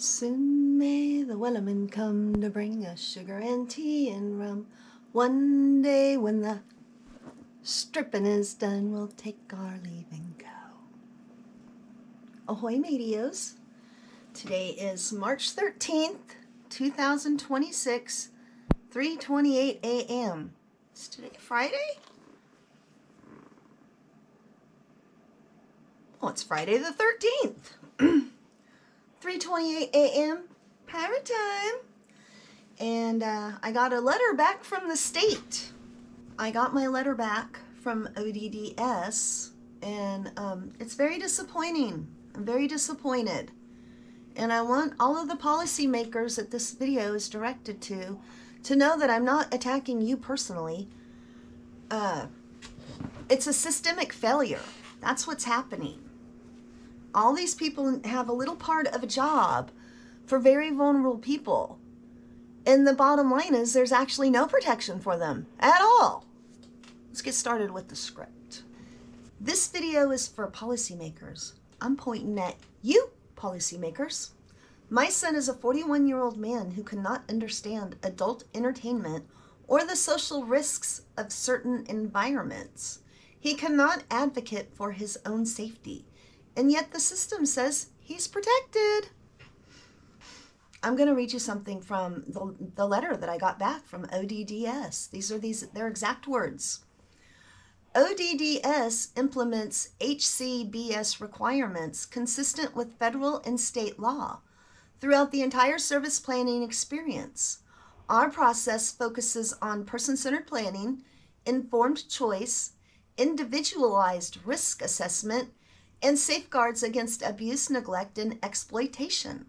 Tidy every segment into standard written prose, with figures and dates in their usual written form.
Soon may the Wellerman come to bring us sugar and tea and rum. One day when the stripping is done, we'll take our leave and go. Ahoy, mateos. Today is March 13th, 2026, 3:28 a.m. Is today Friday? Oh, it's Friday the 13th. 3:28 a.m. pirate time. And I got a letter back from the state. I got my letter back from ODDS, and it's very disappointing. I'm very disappointed. And I want all of the policymakers that this video is directed to know that I'm not attacking you personally. It's a systemic failure. That's what's happening. All these people have a little part of a job for very vulnerable people. And the bottom line is there's actually no protection for them at all. Let's get started with the script. This video is for policymakers. I'm pointing at you, policymakers. My son is a 41-year-old man who cannot understand adult entertainment or the social risks of certain environments. He cannot advocate for his own safety. And yet the system says he's protected. I'm going to read you something from the letter that I got back from ODDS. These are their exact words. ODDS implements HCBS requirements consistent with federal and state law throughout the entire service planning experience. Our process focuses on person-centered planning, informed choice, individualized risk assessment, and safeguards against abuse, neglect, and exploitation.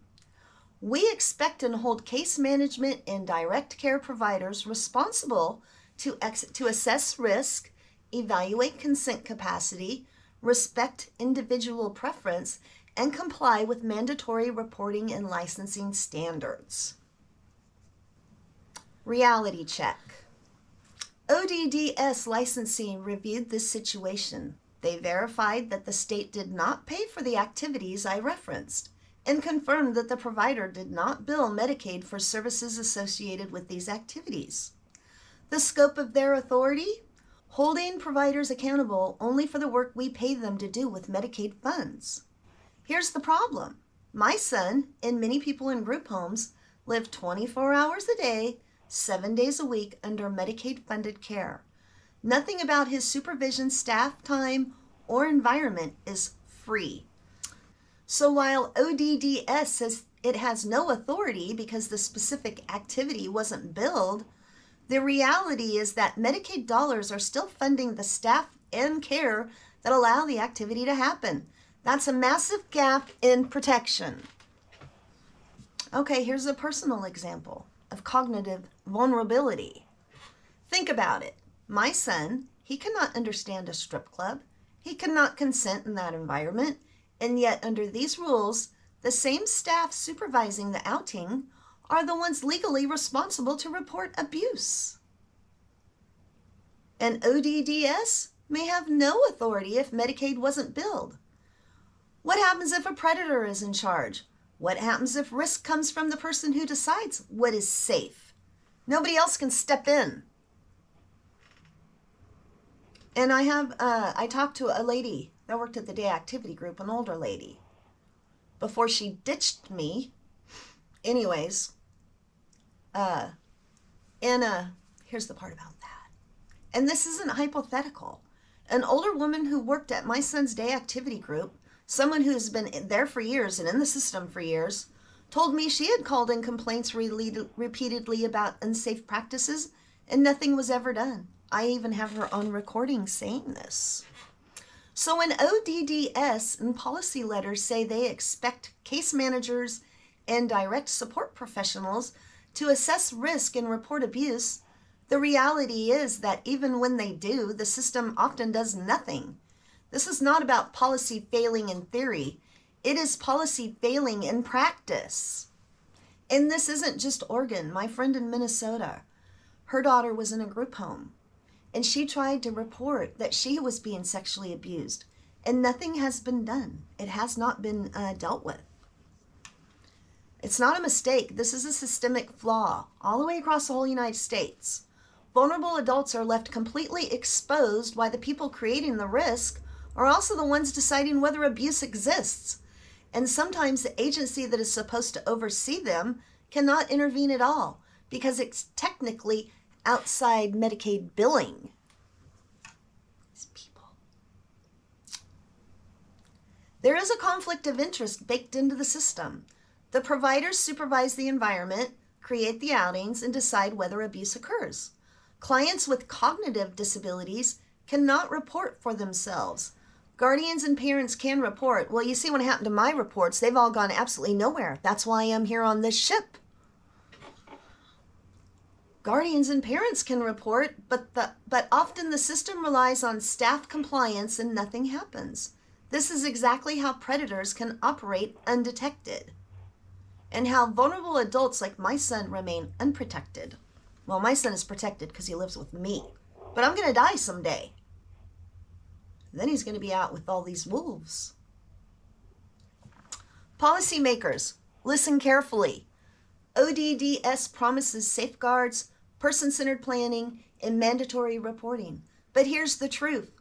We expect and hold case management and direct care providers responsible to assess risk, evaluate consent capacity, respect individual preference, and comply with mandatory reporting and licensing standards. Reality check. ODDS licensing reviewed this situation. They verified that the state did not pay for the activities I referenced and confirmed that the provider did not bill Medicaid for services associated with these activities. The scope of their authority? Holding providers accountable only for the work we pay them to do with Medicaid funds. Here's the problem. My son and many people in group homes live 24 hours a day, 7 days a week under Medicaid-funded care. Nothing about his supervision, staff time, or environment is free. So while ODDS says it has no authority because the specific activity wasn't billed, the reality is that Medicaid dollars are still funding the staff and care that allow the activity to happen. That's a massive gap in protection. Okay, here's a personal example of cognitive vulnerability. Think about it. My son, he cannot understand a strip club. He cannot consent in that environment. And yet, under these rules, the same staff supervising the outing are the ones legally responsible to report abuse. And ODDS may have no authority if Medicaid wasn't billed. What happens if a predator is in charge? What happens if risk comes from the person who decides what is safe? Nobody else can step in. And I talked to a lady that worked at the day activity group, an older lady, before she ditched me. Anyways, here's the part about that. And this isn't hypothetical. An older woman who worked at my son's day activity group, someone who's been there for years and in the system for years, told me she had called in complaints repeatedly about unsafe practices and nothing was ever done. I even have her on recording saying this. So when ODDS and policy letters say they expect case managers and direct support professionals to assess risk and report abuse, the reality is that even when they do, the system often does nothing. This is not about policy failing in theory. It is policy failing in practice. And this isn't just Oregon. My friend in Minnesota, her daughter was in a group home. And she tried to report that she was being sexually abused, and nothing has been done. It has not been dealt with. It's not a mistake. This is a systemic flaw all the way across the whole United States. Vulnerable adults are left completely exposed while the people creating the risk are also the ones deciding whether abuse exists. And sometimes the agency that is supposed to oversee them cannot intervene at all because it's technically outside Medicaid billing. These people. There is a conflict of interest baked into the system. The providers supervise the environment, create the outings, and decide whether abuse occurs. Clients with cognitive disabilities cannot report for themselves. Guardians and parents can report. Well, you see what happened to my reports. They've all gone absolutely nowhere. That's why I'm here on this ship. Guardians and parents can report, but often the system relies on staff compliance and nothing happens. This is exactly how predators can operate undetected, and how vulnerable adults like my son remain unprotected. Well, my son is protected because he lives with me, but I'm going to die someday. Then he's going to be out with all these wolves. Policymakers, listen carefully. ODDS promises safeguards, person-centered planning, and mandatory reporting. But here's the truth.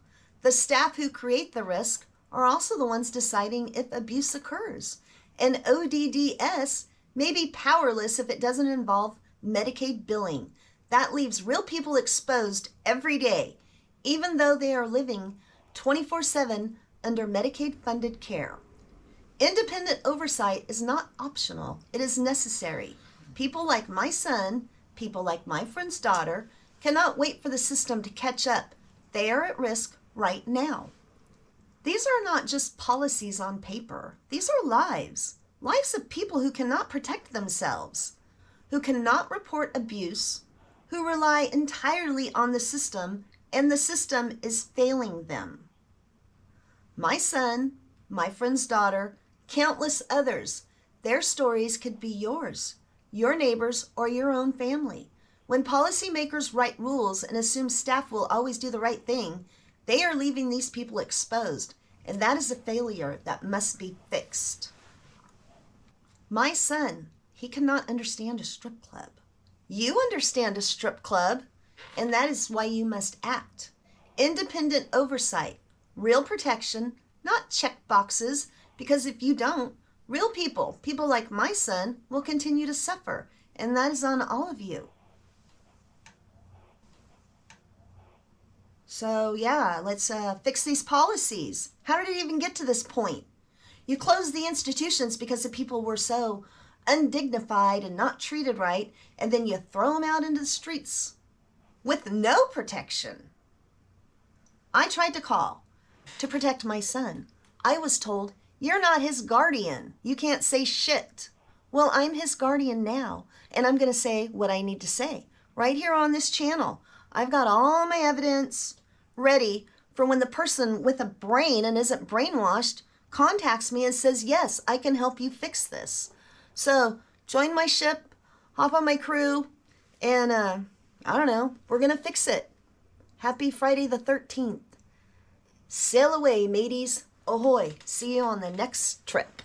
The staff who create the risk are also the ones deciding if abuse occurs. And ODDS may be powerless if it doesn't involve Medicaid billing. That leaves real people exposed every day, even though they are living 24/7 under Medicaid-funded care. Independent oversight is not optional. It is necessary. People like my son, people like my friend's daughter, cannot wait for the system to catch up. They are at risk right now. These are not just policies on paper. These are lives. Lives of people who cannot protect themselves, who cannot report abuse, who rely entirely on the system, and the system is failing them. My son, my friend's daughter, countless others, their stories could be yours, your neighbors, or your own family. When policymakers write rules and assume staff will always do the right thing, they are leaving these people exposed, and that is a failure that must be fixed. My son, he cannot understand a strip club. You understand a strip club, and that is why you must act. Independent oversight, real protection, not check boxes, because if you don't, real people, people like my son, will continue to suffer, and that is on all of you. So yeah, let's fix these policies. How did it even get to this point? You closed the institutions because the people were so undignified and not treated right, and then you throw them out into the streets with no protection. I tried to call to protect my son. I was told, you're not his guardian. You can't say shit. Well, I'm his guardian now, and I'm going to say what I need to say right here on this channel. I've got all my evidence ready for when the person with a brain and isn't brainwashed contacts me and says, yes, I can help you fix this. So join my ship, hop on my crew, and I don't know, we're going to fix it. Happy Friday the 13th. Sail away, mateys. Ahoy. See you on the next trip.